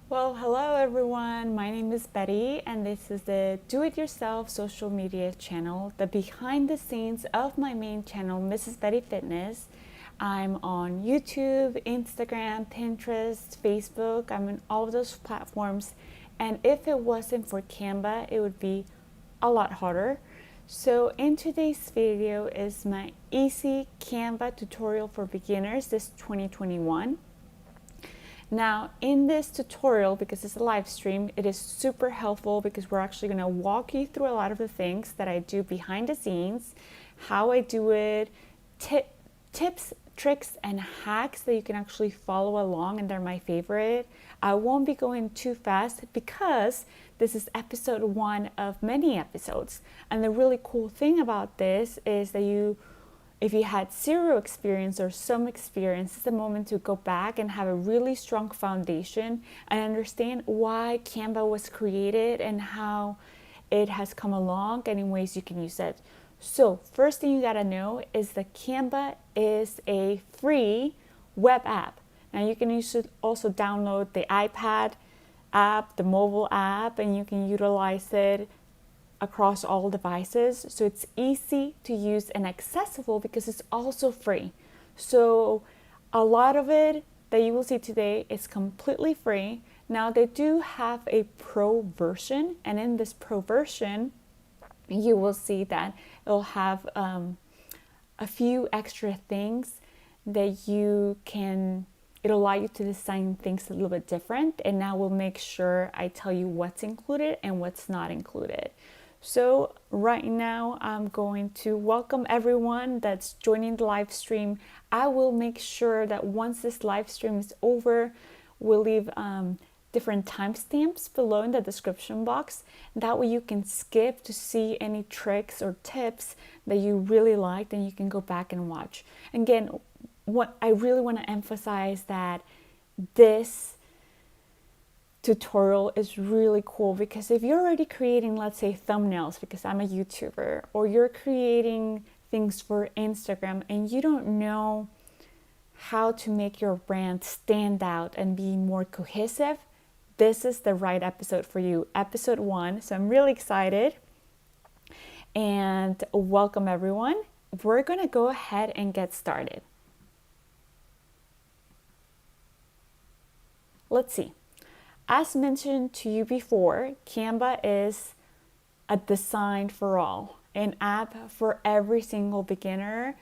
Well, hello everyone. My name is Betty, and this is the Do It Yourself social media channel, the behind the scenes of my main channel, Mrs. Betty Fitness. I'm on YouTube, Instagram, Pinterest, Facebook. I'm on all of those platforms. And if it wasn't for Canva, it would be a lot harder. So in today's video is my easy Canva tutorial for beginners, this 2021. Now in this tutorial, because it's a live stream, it is super helpful because we're actually going to walk you through a lot of the things that I do behind the scenes, how I do it, tips, tricks, and hacks that you can actually follow along, and they're my favorite. I won't be going too fast because this is episode 1 of many episodes. And the really cool thing about this is that if you had zero experience or some experience, it's the moment to go back and have a really strong foundation and understand why Canva was created and how it has come along and in ways you can use it. So first thing you gotta know is that Canva is a free web app. Now you can also download the iPad app, the mobile app, and you can utilize it across all devices. So it's easy to use and accessible because it's also free. So a lot of it that you will see today is completely free. Now they do have a pro version, and in this pro version you will see that it'll have a few extra things that it'll allow you to design things a little bit different, and now we'll make sure I tell you what's included and what's not included. So right now I'm going to welcome everyone that's joining the live stream. I will make sure that once this live stream is over, we'll leave different timestamps below in the description box. That way you can skip to see any tricks or tips that you really liked, and you can go back and watch. Again, what I really want to emphasize that this tutorial is really cool, because if you're already creating, let's say, thumbnails, because I'm a YouTuber, or you're creating things for Instagram and you don't know how to make your brand stand out and be more cohesive, this is the right episode for you, episode 1. So I'm really excited, and welcome everyone. We're going to go ahead and get started. Let's see. As mentioned to you before, Canva is a design for all, an app for every single beginner.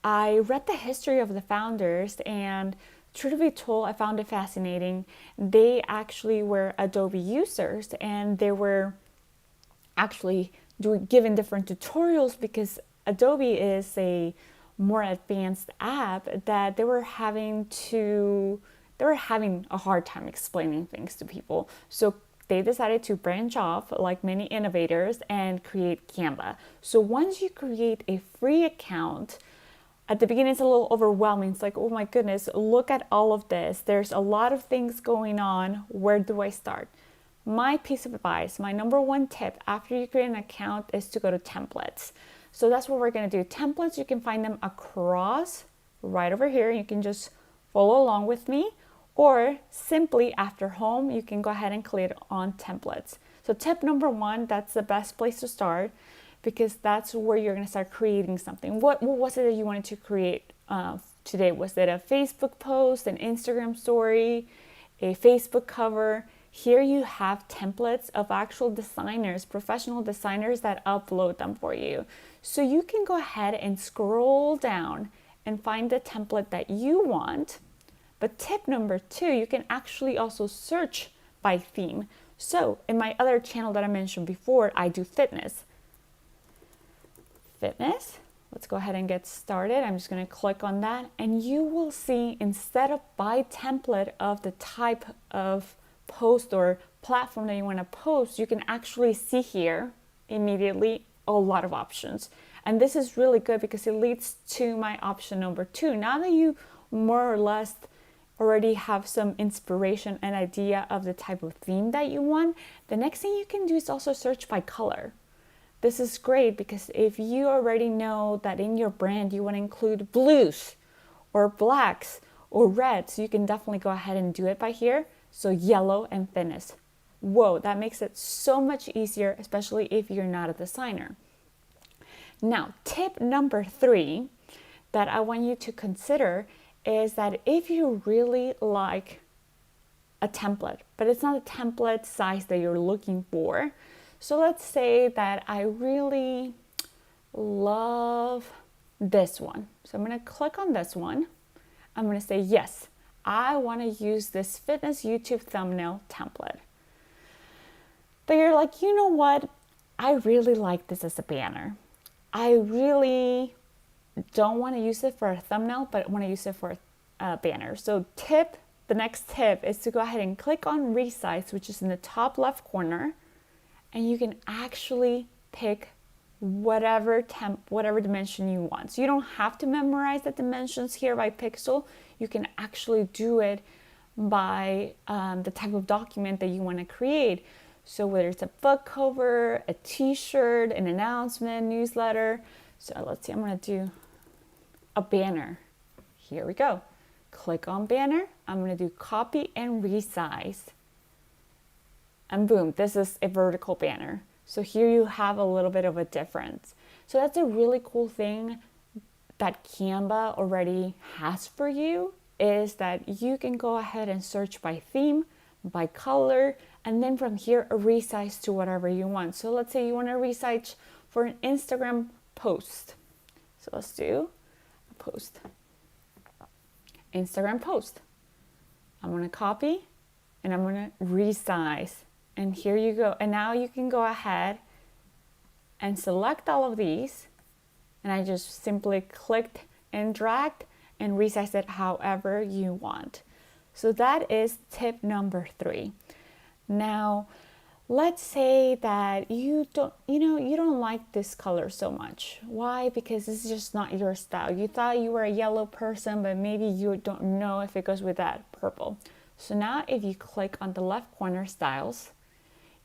I read the history of the founders, and true to be told, I found it fascinating. They actually were Adobe users, and they were actually given different tutorials because Adobe is a more advanced app that they were having a hard time explaining things to people. So they decided to branch off like many innovators and create Canva. So once you create a free account, at the beginning it's a little overwhelming. It's like, oh my goodness, look at all of this. There's a lot of things going on. Where do I start? My piece of advice, my number 1 tip after you create an account is to go to templates. So that's what we're going to do. Templates, you can find them across right over here. You can just follow along with me, or simply after home, you can go ahead and click on templates. So tip number 1, that's the best place to start, because that's where you're going to start creating something. What was it that you wanted to create today? Was it a Facebook post, an Instagram story, a Facebook cover? Here you have templates of actual designers, professional designers that upload them for you. So you can go ahead and scroll down and find the template that you want. But tip number 2, you can actually also search by theme. So in my other channel that I mentioned before, I do fitness. Let's go ahead and get started. I'm just going to click on that, and you will see, instead of by template of the type of post or platform that you want to post, you can actually see here immediately a lot of options. And this is really good because it leads to my option number 2. Now that you more or less already have some inspiration and idea of the type of theme that you want, the next thing you can do is also search by color. This is great because if you already know that in your brand you want to include blues or blacks or reds, you can definitely go ahead and do it by here. So yellow and thinness. Whoa, that makes it so much easier, especially if you're not a designer. Now, tip number 3 that I want you to consider is that if you really like a template, but it's not a template size that you're looking for. So let's say that I really love this one. So I'm going to click on this one. I'm going to say, yes, I want to use this fitness YouTube thumbnail template. But you're like, you know what? I really like this as a banner. I really don't want to use it for a thumbnail, but I want to use it for a banner. So the next tip is to go ahead and click on resize, which is in the top left corner, and you can actually pick whatever dimension you want. So you don't have to memorize the dimensions here by pixel. You can actually do it by the type of document that you want to create. So whether it's a book cover, a t-shirt, an announcement, newsletter. So let's see, I'm going to do a banner. Here we go. Click on banner. I'm going to do copy and resize. And boom, this is a vertical banner. So here you have a little bit of a difference. So that's a really cool thing that Canva already has for you, is that you can go ahead and search by theme, by color, and then from here resize to whatever you want. So let's say you want to resize for an Instagram post. So let's do a post. Instagram post. I'm going to copy and I'm going to resize. And here you go. And now you can go ahead and select all of these. And I just simply clicked and dragged and resized it however you want. So that is tip number 3. Now, let's say that you don't like this color so much. Why? Because it's just not your style. You thought you were a yellow person, but maybe you don't know if it goes with that purple. So now if you click on the left corner styles,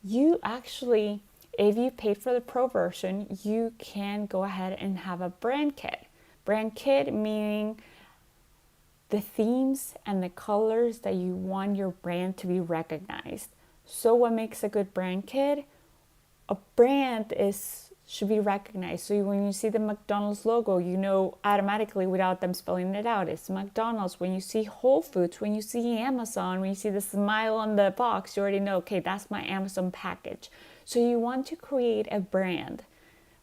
you actually, if you paid for the pro version, you can go ahead and have a brand kit. Brand kit meaning the themes and the colors that you want your brand to be recognized. So what makes a good brand kit? A brand should be recognized. So when you see the McDonald's logo, you know automatically without them spelling it out, it's McDonald's. When you see Whole Foods, when you see Amazon, when you see the smile on the box, you already know, okay, that's my Amazon package. So you want to create a brand,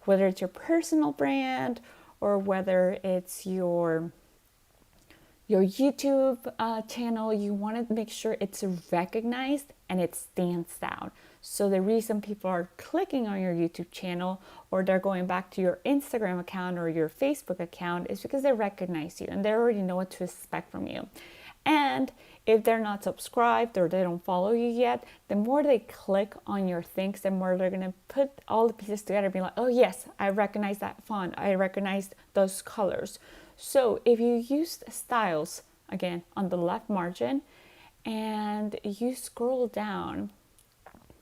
whether it's your personal brand or whether it's your YouTube channel. You want to make sure it's recognized and it stands out. So the reason people are clicking on your YouTube channel or they're going back to your Instagram account or your Facebook account is because they recognize you and they already know what to expect from you. And if they're not subscribed or they don't follow you yet, the more they click on your things, the more they're going to put all the pieces together and be like, oh yes, I recognize that font. I recognize those colors. So if you use styles, again, on the left margin, and you scroll down,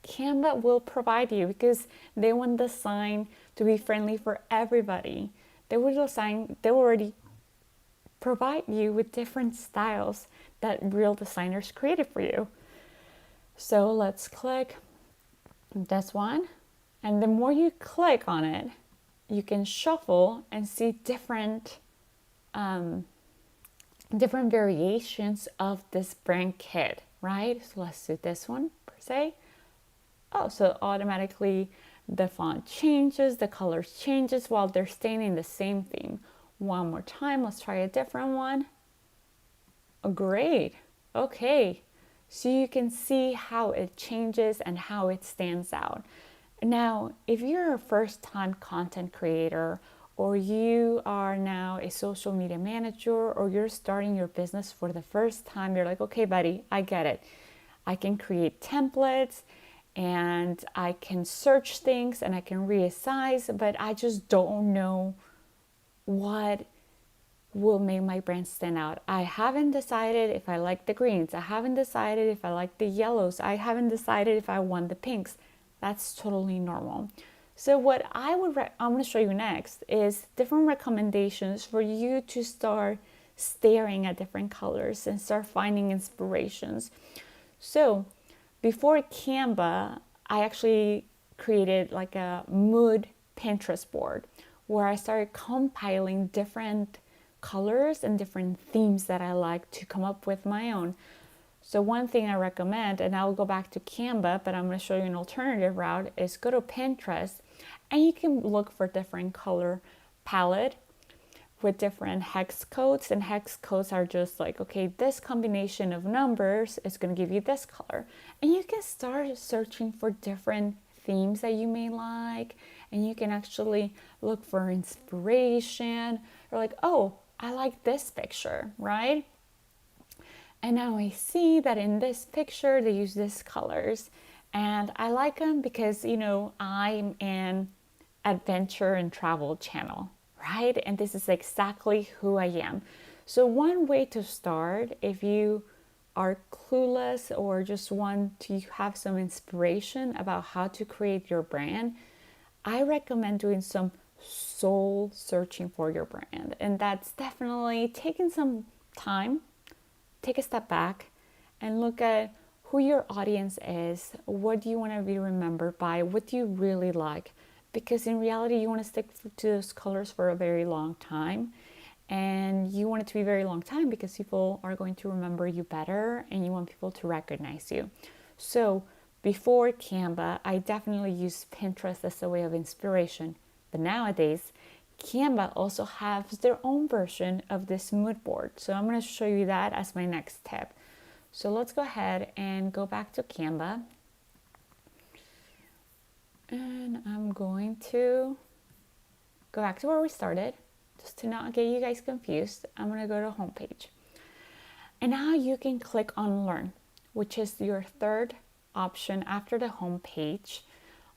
Canva will provide you, because they want the sign to be friendly for everybody. They will already provide you with different styles that real designers created for you. So let's click this one. And the more you click on it, you can shuffle and see different variations of this brand kit, right? So let's do this one per se. Oh, so automatically the font changes, the colors changes while they're staying in the same theme. One more time, let's try a different one. Oh, great. Okay, so you can see how it changes and how it stands out. Now, if you're a first-time content creator, or you are now a social media manager, or you're starting your business for the first time, you're like, okay, buddy, I get it. I can create templates and I can search things and I can resize, but I just don't know what will make my brand stand out. I haven't decided if I like the greens. I haven't decided if I like the yellows. I haven't decided if I want the pinks. That's totally normal. So what I'm going to show you next is different recommendations for you to start staring at different colors and start finding inspirations. So before Canva, I actually created like a mood Pinterest board where I started compiling different colors and different themes that I like to come up with my own. So one thing I recommend, and I'll go back to Canva, but I'm going to show you an alternative route, is go to Pinterest and you can look for different color palette with different hex codes. And hex codes are just like, okay, this combination of numbers is going to give you this color. And you can start searching for different themes that you may like, and you can actually look for inspiration, or like, oh, I like this picture, right? And now I see that in this picture they use these colors, and I like them because, you know, I'm an adventure and travel channel, right? And this is exactly who I am. So one way to start, if you are clueless or just want to have some inspiration about how to create your brand, I recommend doing some soul searching for your brand. And that's definitely taking some time. Take a step back and look at who your audience is. What do you want to be remembered by? What do you really like? Because in reality, you want to stick to those colors for a very long time. And you want it to be a very long time because people are going to remember you better and you want people to recognize you. So before Canva, I definitely used Pinterest as a way of inspiration. But nowadays, Canva also has their own version of this mood board. So I'm going to show you that as my next tip. So let's go ahead and go back to Canva. And I'm going to go back to where we started. Just to not get you guys confused, I'm going to go to home page. And now you can click on Learn, which is your third option after the home page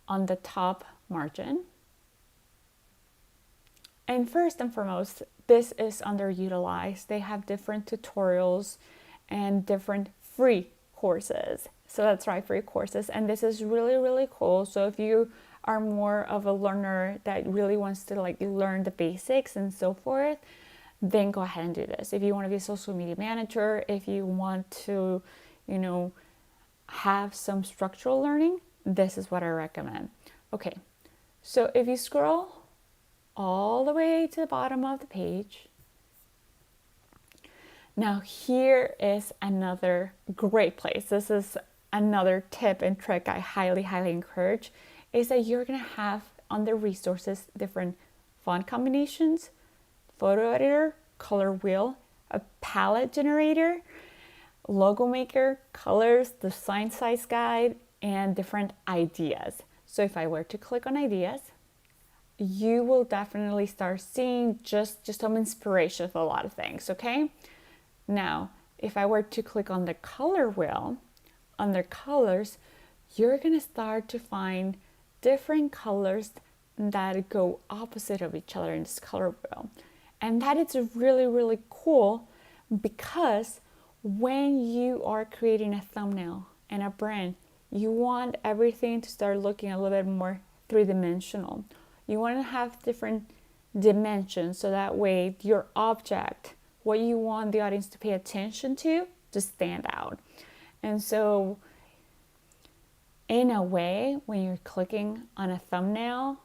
on the top margin. And first and foremost, this is underutilized. They have different tutorials and different free courses. So that's right, free courses. And this is really, really cool. So if you are more of a learner that really wants to like learn the basics and so forth, then go ahead and do this. If you want to be a social media manager, if you want to, you know, have some structural learning, this is what I recommend. Okay, so if you scroll all the way to the bottom of the page, now here is another great place. This is another tip and trick I highly, highly encourage, is that you're going to have on the resources different font combinations, photo editor, color wheel, a palette generator, logo maker, colors, design size guide, and different ideas. So if I were to click on ideas, you will definitely start seeing just some inspiration for a lot of things, okay? Now, if I were to click on the color wheel, under colors, you're gonna start to find different colors that go opposite of each other in this color wheel. And that is really, really cool because when you are creating a thumbnail and a brand, you want everything to start looking a little bit more three-dimensional. You want to have different dimensions so that way your object, what you want the audience to pay attention to stand out. And so in a way, when you're clicking on a thumbnail,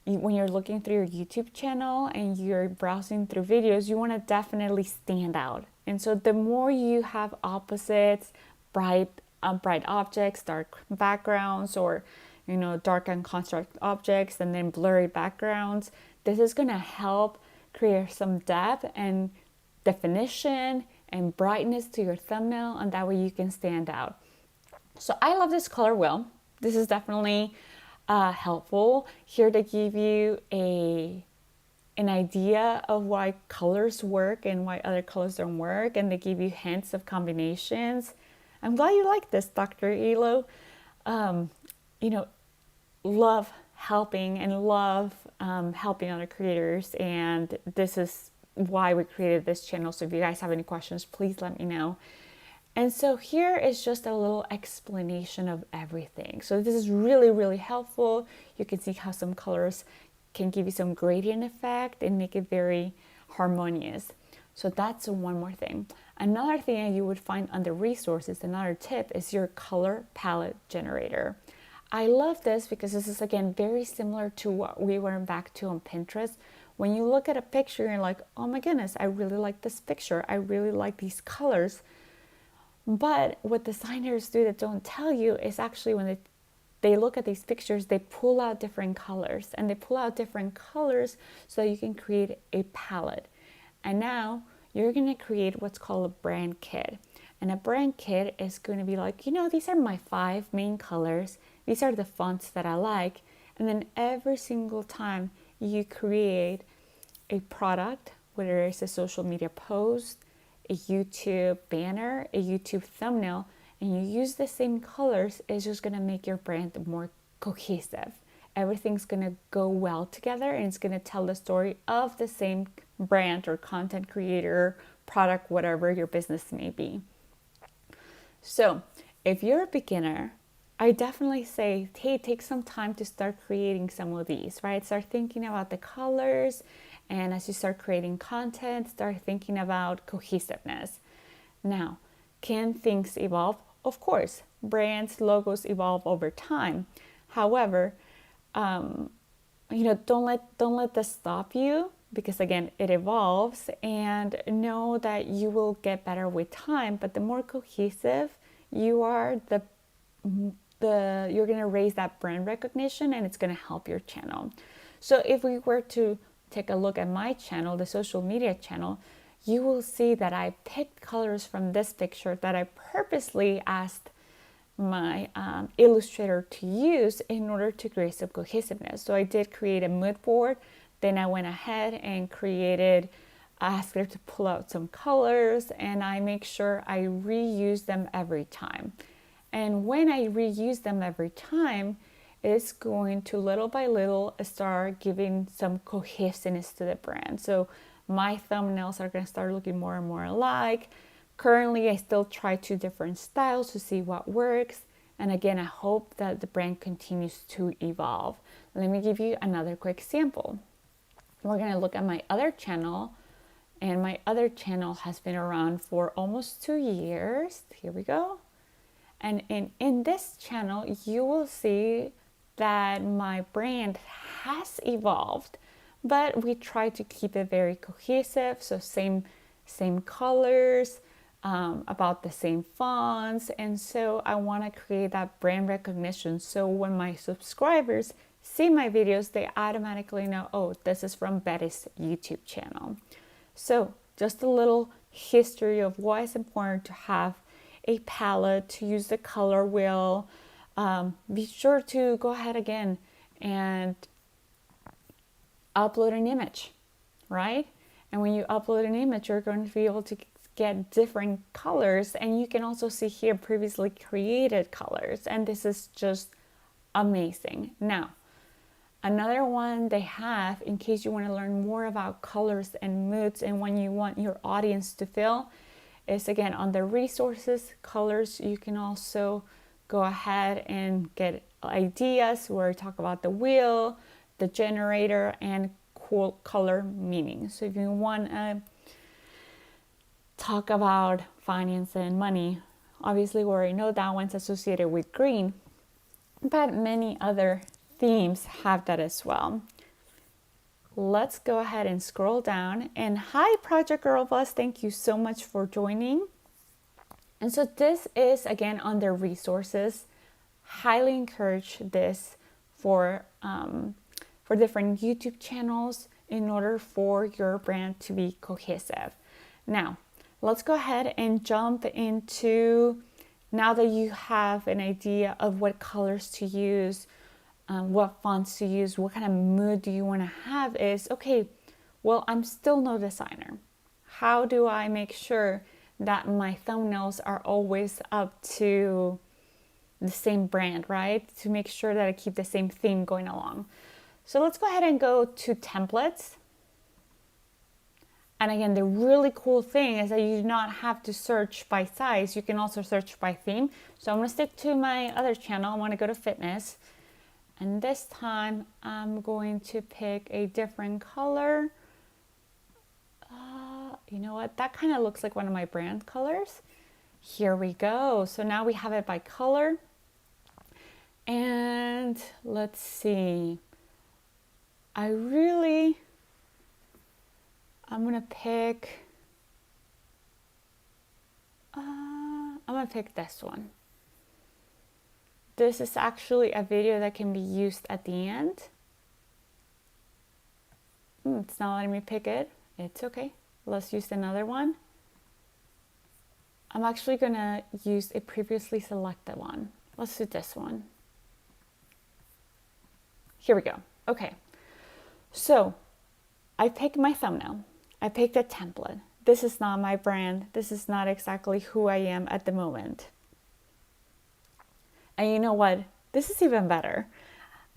when you're looking through your YouTube channel and you're browsing through videos, you want to definitely stand out. And so the more you have opposites, bright objects, dark backgrounds, or you know, dark and contrast objects, and then blurry backgrounds, this is going to help create some depth and definition and brightness to your thumbnail, and that way you can stand out. So I love this color wheel. This is definitely helpful. Here to give you an idea of why colors work and why other colors don't work, and they give you hints of combinations. I'm glad you like this, Dr. Elo. You know, love helping and love helping other creators, and this is why we created this channel. So if you guys have any questions, please let me know. And so here is just a little explanation of everything. So this is really, really helpful. You can see how some colors can give you some gradient effect and make it very harmonious. So that's one more thing. Another thing that you would find under resources, another tip, is your color palette generator. I love this because this is, again, very similar to what we went back to on Pinterest. When you look at a picture, you're like, oh my goodness, I really like this picture. I really like these colors. But what designers do that don't tell you is actually when they look at these pictures, they pull out different colors, and they pull out different colors so you can create a palette. And now you're going to create what's called a brand kit. And a brand kit is going to be like, these are my 5 main colors. These are the fonts that I like. And then every single time you create a product, whether it's a social media post, a YouTube banner, a YouTube thumbnail, and you use the same colors, it's just going to make your brand more cohesive. Everything's going to go well together, and it's going to tell the story of the same brand or content creator, product, whatever your business may be. So if you're a beginner, I definitely say, hey, take some time to start creating some of these, right? Start thinking about the colors, and as you start creating content, start thinking about cohesiveness. Now, can things evolve? Of course, brands, logos evolve over time. However, don't let this stop you, because again, it evolves, and know that you will get better with time. But the more cohesive you are, you're going to raise that brand recognition, and it's going to help your channel. So if we were to take a look at my channel, the social media channel, you will see that I picked colors from this picture that I purposely asked my illustrator to use in order to create some cohesiveness. So I did create a mood board. Then I went ahead and asked her to pull out some colors, and I make sure I reuse them every time. And when I reuse them every time, it's going to little by little start giving some cohesiveness to the brand. So my thumbnails are going to start looking more and more alike. Currently, I still try 2 different styles to see what works. And again, I hope that the brand continues to evolve. Let me give you another quick example. We're going to look at my other channel, and my other channel has been around for almost 2 years. Here we go. And in this channel, you will see that my brand has evolved, but we try to keep it very cohesive. So same colors, about the same fonts. And so I want to create that brand recognition. So when my subscribers see my videos, they automatically know, oh, this is from Betty's YouTube channel. So just a little history of why it's important to have a palette, to use the color wheel. Be sure to go ahead again and upload an image, right? And when you upload an image, you're going to be able to get different colors, and you can also see here previously created colors, and this is just amazing. Now, another one they have, in case you want to learn more about colors and moods and when you want your audience to feel, is again on the resources, colors. You can also go ahead and get ideas where I talk about the wheel, the generator, and cool color meaning. So if you want to talk about finance and money, obviously we already know that one's associated with green, but many other themes have that as well. Let's go ahead and scroll down. And hi, Project Girl Boss, thank you so much for joining. And so this is again under resources. Highly encourage this for different YouTube channels in order for your brand to be cohesive. Now, let's go ahead and jump into, now that you have an idea of what colors to use, what fonts to use, what kind of mood do you want to have, is okay, well, I'm still no designer. How do I make sure that my thumbnails are always up to the same brand, right? To make sure that I keep the same theme going along. So let's go ahead and go to templates. And again, the really cool thing is that you do not have to search by size. You can also search by theme. So I'm going to stick to my other channel. I want to go to fitness. And this time I'm going to pick a different color. You know what? That kind of looks like one of my brand colors. Here we go. So now we have it by color. And let's see. I'm gonna pick, this one. This is actually a video that can be used at the end. It's not letting me pick it. It's okay. Let's use another one. I'm actually gonna use a previously selected one. Let's do this one. Here we go. Okay. So I picked my thumbnail. I picked a template. This is not my brand. This is not exactly who I am at the moment. And you know what? This is even better.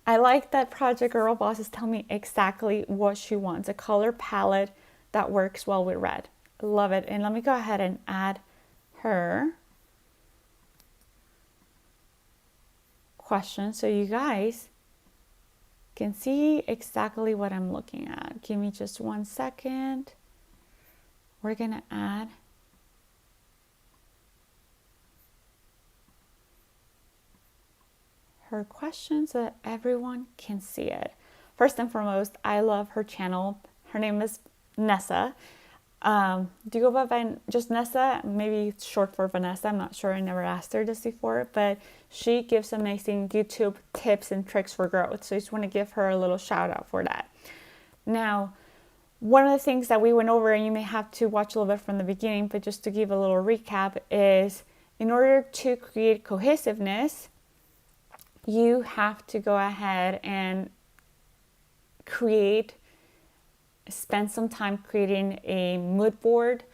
I like that Project Girl Boss is telling me exactly what she wants. A color palette that works well with red. Love it. And let me go ahead and add her question so you guys can see exactly what I'm looking at. Give me just 1 second. We're gonna add her question so that everyone can see it. First and foremost, I love her channel. Her name is Nessa. Do you go by just Nessa? Maybe it's short for Vanessa. I'm not sure. I never asked her this before, but she gives amazing YouTube tips and tricks for growth. So I just want to give her a little shout out for that. Now, one of the things that we went over, and you may have to watch a little bit from the beginning, but just to give a little recap, is in order to create cohesiveness, you have to go ahead and spend some time creating a mood board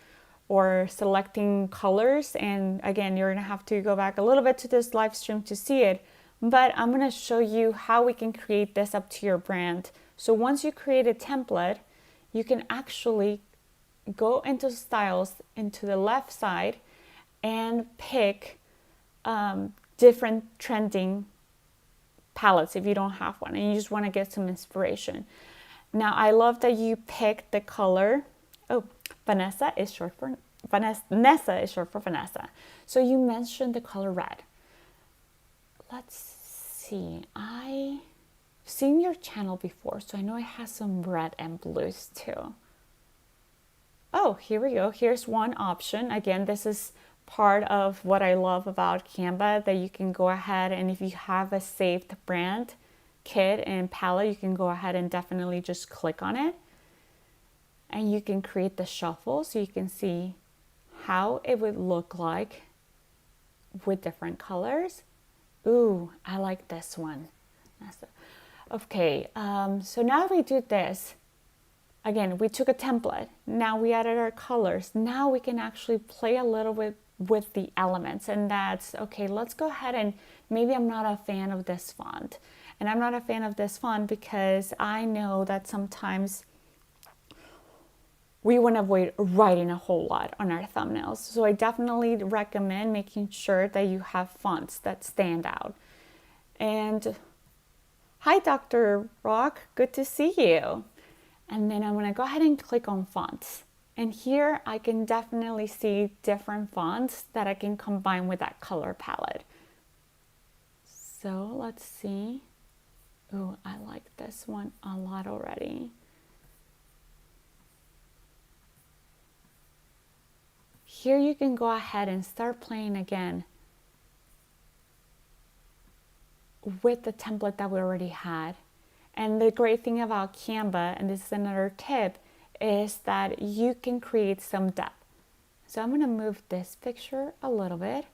or selecting colors. And again, you're gonna have to go back a little bit to this live stream to see it, but I'm gonna show you how we can create this up to your brand. So once you create a template, you can actually go into styles into the left side and pick different trending palettes if you don't have one and you just want to get some inspiration. Now, I love that you picked the color. Oh, Nessa is short for Vanessa. So you mentioned the color red. Let's see. I've seen your channel before, so I know it has some red and blues too. Oh, here we go. Here's one option. Again, this is part of what I love about Canva, that you can go ahead and if you have a saved brand kit and palette, you can go ahead and definitely just click on it and you can create the shuffle so you can see how it would look like with different colors. Ooh, I like this one. Okay, so now we do this. Again, we took a template. Now we added our colors. Now we can actually play a little bit with the elements, and that's okay. Let's go ahead and maybe I'm not a fan of this font, and I'm not a fan of this font because I know that sometimes we want to avoid writing a whole lot on our thumbnails. So I definitely recommend making sure that you have fonts that stand out. And hi, Dr. Rock, good to see you. And then I'm going to go ahead and click on fonts. And here I can definitely see different fonts that I can combine with that color palette. So let's see. Ooh, I like this one a lot already. Here you can go ahead and start playing again with the template that we already had. And the great thing about Canva, and this is another tip, is that you can create some depth. So I'm going to move this picture a little bit.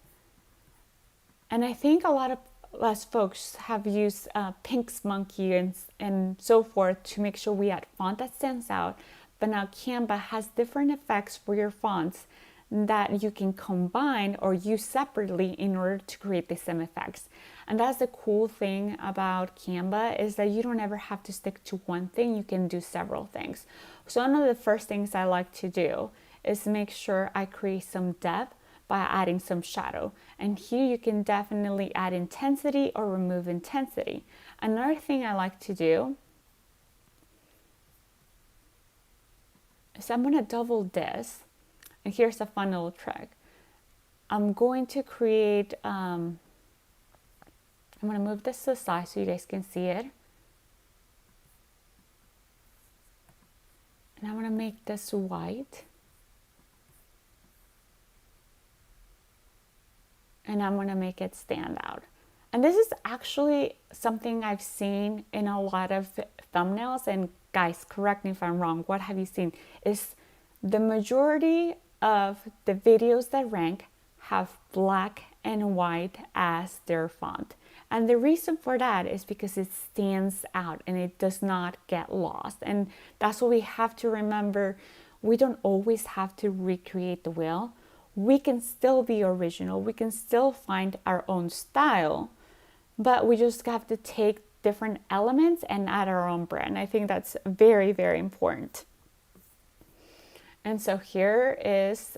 And I think a lot of us folks have used Pink's Monkey and so forth to make sure we add font that stands out. But now Canva has different effects for your fonts that you can combine or use separately in order to create the same effects. And that's the cool thing about Canva, is that you don't ever have to stick to one thing. You can do several things. So one of the first things I like to do is make sure I create some depth by adding some shadow. And here you can definitely add intensity or remove intensity. Another thing I like to do, So I'm going to double this. And here's a fun little trick. I'm going to create, I'm going to move this to the side so you guys can see it. And I'm going to make this white. And I'm going to make it stand out. And this is actually something I've seen in a lot of thumbnails. And guys, correct me if I'm wrong. What have you seen? Is the majority of the videos that rank have black and white as their font. And the reason for that is because it stands out and it does not get lost. And that's what we have to remember. We don't always have to recreate the wheel. We can still be original. We can still find our own style, but we just have to take different elements and add our own brand. I think that's very, very important. And so here is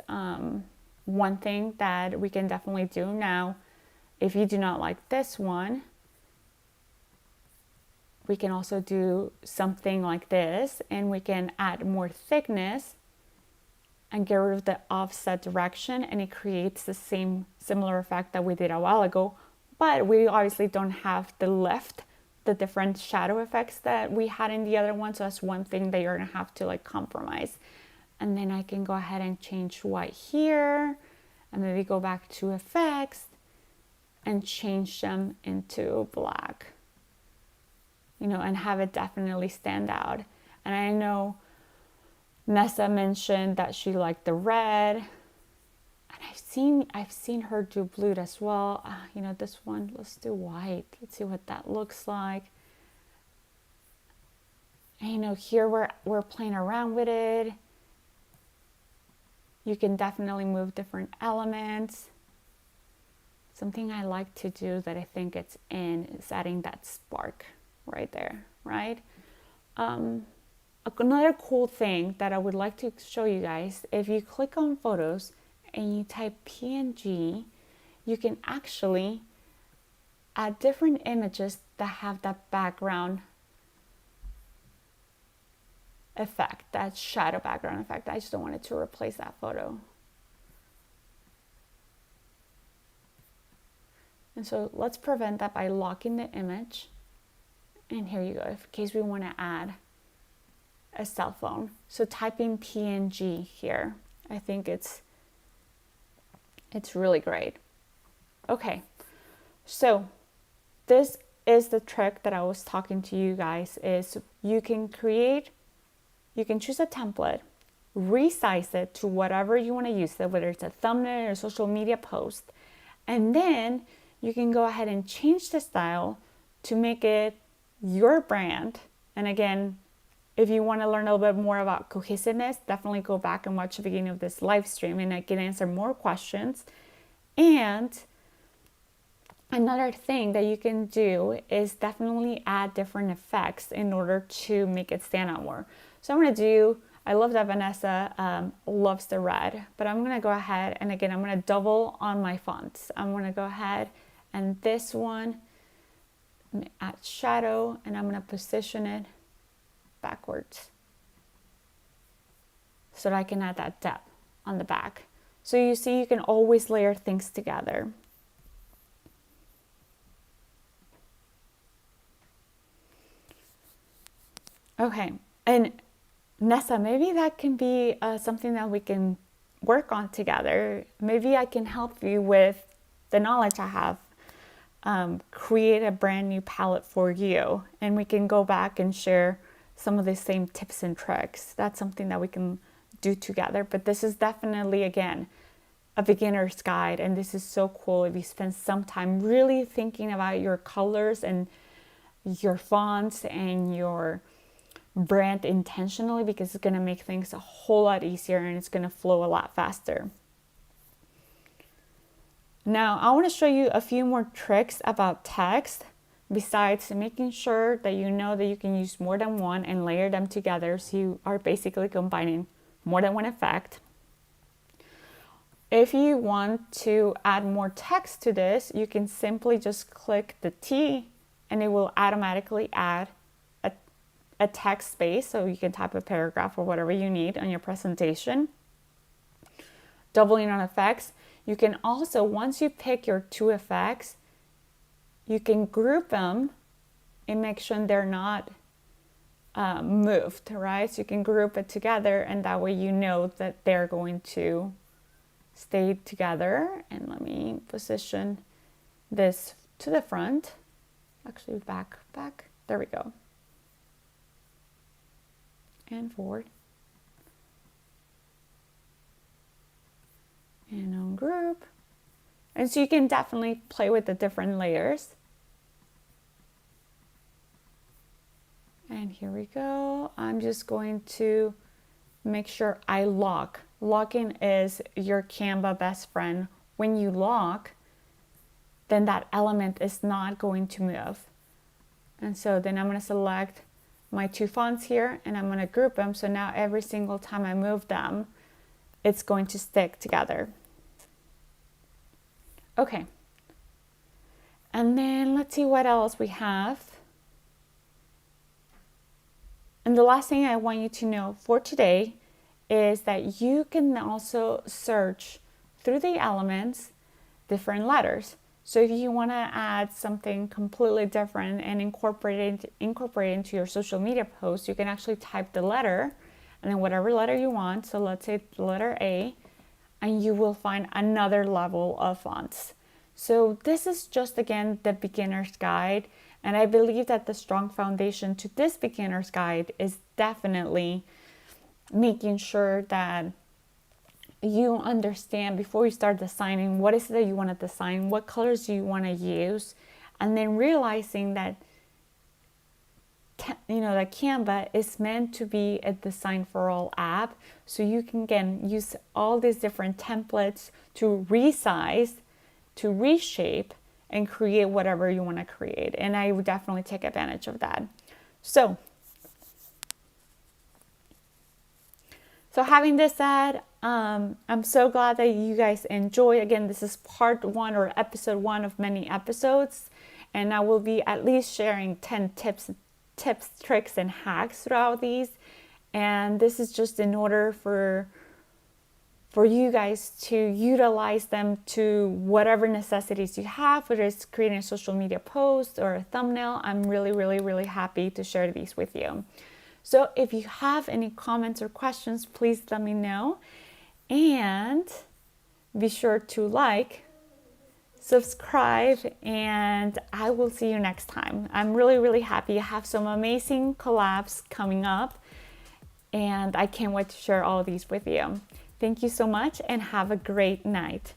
one thing that we can definitely do now. If you do not like this one, we can also do something like this, and we can add more thickness and get rid of the offset direction, and it creates the similar effect that we did a while ago. But we obviously don't have the different shadow effects that we had in the other one. So that's one thing that you're gonna have to like compromise. And then I can go ahead and change white here, and maybe go back to effects and change them into black, you know, and have it definitely stand out. And I know Nessa mentioned that she liked the red, and I've seen her do blue as well. You know, this one, let's do white. Let's see what that looks like. And you know, here we're playing around with it. You can definitely move different elements. Something I like to do that I think it's in is adding that spark right there, right? Another cool thing that I would like to show you guys, if you click on photos and you type PNG, you can actually add different images that have that background effect, that shadow background effect. I just don't want it to replace that photo. And so let's prevent that by locking the image. And here you go, in case we want to add a cell phone. So type in PNG here. I think it's really great. Okay, so this is the trick that I was talking to you guys, is you can choose a template, resize it to whatever you want to use it, whether it's a thumbnail or a social media post, and then you can go ahead and change the style to make it your brand. And again, if you want to learn a little bit more about cohesiveness, definitely go back and watch the beginning of this live stream, and I can answer more questions. And another thing that you can do is definitely add different effects in order to make it stand out more. So I'm going to do, I love that Vanessa loves the red, but I'm going to go ahead and again, I'm going to double on my fonts. I'm going to go ahead and this one, add shadow, and I'm going to position it backwards so that I can add that depth on the back. So you see, you can always layer things together. Okay, and Nessa, maybe that can be something that we can work on together. Maybe I can help you with the knowledge I have. Create a brand new palette for you, and we can go back and share some of the same tips and tricks. That's something that we can do together. But this is definitely, again, a beginner's guide, and this is so cool if you spend some time really thinking about your colors and your fonts and your brand intentionally, because it's going to make things a whole lot easier and it's going to flow a lot faster. Now, I want to show you a few more tricks about text, besides making sure that you know that you can use more than one and layer them together, so you are basically combining more than one effect. If you want to add more text to this, you can simply just click the T and it will automatically add a text space, so you can type a paragraph or whatever you need on your presentation. Doubling on effects. You can also, once you pick your 2 effects, you can group them and make sure they're not moved, right? So you can group it together, and that way you know that they're going to stay together. And let me position this to the front. Actually, back. There we go. And forward. And ungroup. And so you can definitely play with the different layers. And here we go. I'm just going to make sure I lock. Locking is your Canva best friend. When you lock, then that element is not going to move. And so then I'm going to select my 2 fonts here, and I'm going to group them. So now every single time I move them, it's going to stick together. Okay. And then let's see what else we have. And the last thing I want you to know for today is that you can also search through the elements different letters. So if you want to add something completely different and incorporate it into your social media post, you can actually type the letter and then whatever letter you want. So let's say the letter A, and you will find another level of fonts. So this is just, again, the beginner's guide. And I believe that the strong foundation to this beginner's guide is definitely making sure that you understand before you start designing what is it that you want to design, what colors do you want to use, and then realizing that that Canva is meant to be a design for all app, so you can again use all these different templates to resize, to reshape, and create whatever you want to create. And I would definitely take advantage of that. So having this said, I'm so glad that you guys enjoy. Again, this is part 1 or episode 1 of many episodes, and I will be at least sharing 10 tips, tricks, and hacks throughout these. And this is just in order for you guys to utilize them to whatever necessities you have, whether it's creating a social media post or a thumbnail. I'm really, really, really happy to share these with you. So if you have any comments or questions, please let me know. And be sure to like, subscribe, and I will see you next time. I'm really, really happy. I have some amazing collabs coming up, and I can't wait to share all of these with you. Thank you so much, and have a great night.